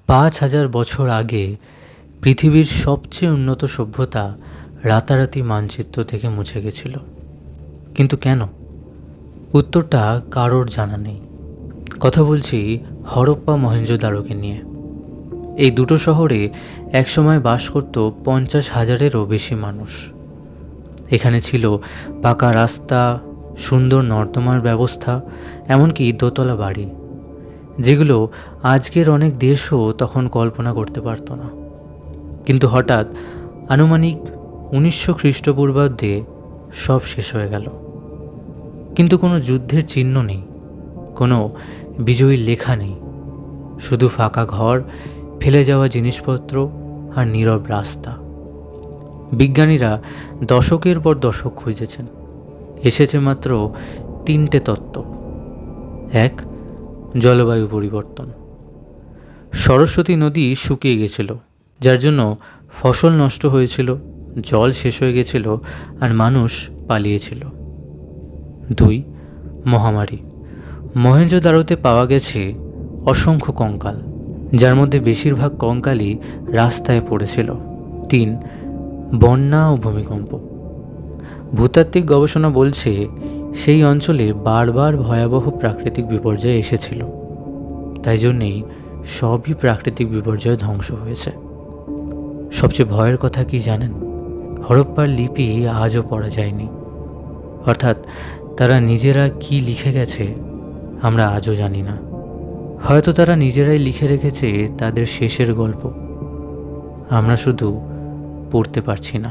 ৫,০০০ বছর আগে পৃথিবীর সবচেয়ে উন্নত সভ্যতা রাতারাতি মানচিত্র থেকে মুছে গেছিল। কিন্তু কেন? উত্তরটা কারোর জানা নেই। কথা বলছি হরপ্পা মহেঞ্জোদারোকে নিয়ে। এই দুটো শহরে একসময় বাস করত ৫০,০০০-এরও বেশি মানুষ। এখানে ছিল পাকা রাস্তা, সুন্দর নর্দমার ব্যবস্থা, এমনকি দোতলা বাড়ি, যেগুলো আজকের অনেক দেশও তখন কল্পনা করতে পারত না। কিন্তু হঠাৎ আনুমানিক ১৯০০ খ্রিস্টপূর্বাব্দে সব শেষ হয়ে গেল। কিন্তু কোনো যুদ্ধের চিহ্ন নেই, কোনো বিজয়ীর লেখা নেই, শুধু ফাঁকা ঘর, ফেলে যাওয়া জিনিসপত্র আর নীরব রাস্তা। বিজ্ঞানীরা দশকের পর দশক খুঁজেছেন, এসেছে মাত্র ৩টে তত্ত্ব। ১. জলবায়ু পরিবর্তন। সরস্বতী নদী শুকিয়ে গেছিল, যার জন্য ফসল নষ্ট হয়েছিল, জল শেষ হয়ে গেছিল আর মানুষ পালিয়েছিল। ২. মহামারী। মহেঞ্জোদারোতে পাওয়া গেছে অসংখ্য কঙ্কাল, যার মধ্যে বেশিরভাগ কঙ্কালই রাস্তায় পড়েছিল। ৩. বন্যা ও ভূমিকম্প। ভূতাত্ত্বিক গবেষণা বলছে সেই অঞ্চলে বারবার ভয়াবহ প্রাকৃতিক বিপর্যয় এসেছিল, তাই জন্যেই সবই প্রাকৃতিক বিপর্যয়ে ধ্বংস হয়েছে। সবচেয়ে ভয়ের কথা কি জানেন? হরপ্পার লিপি আজও পড়া যায়নি। অর্থাৎ তারা নিজেরা কি লিখে গেছে আমরা আজও জানি না। হয়তো তারা নিজেরাই লিখে রেখেছে তাদের শেষের গল্প, আমরা শুধু পড়তে পারছি না।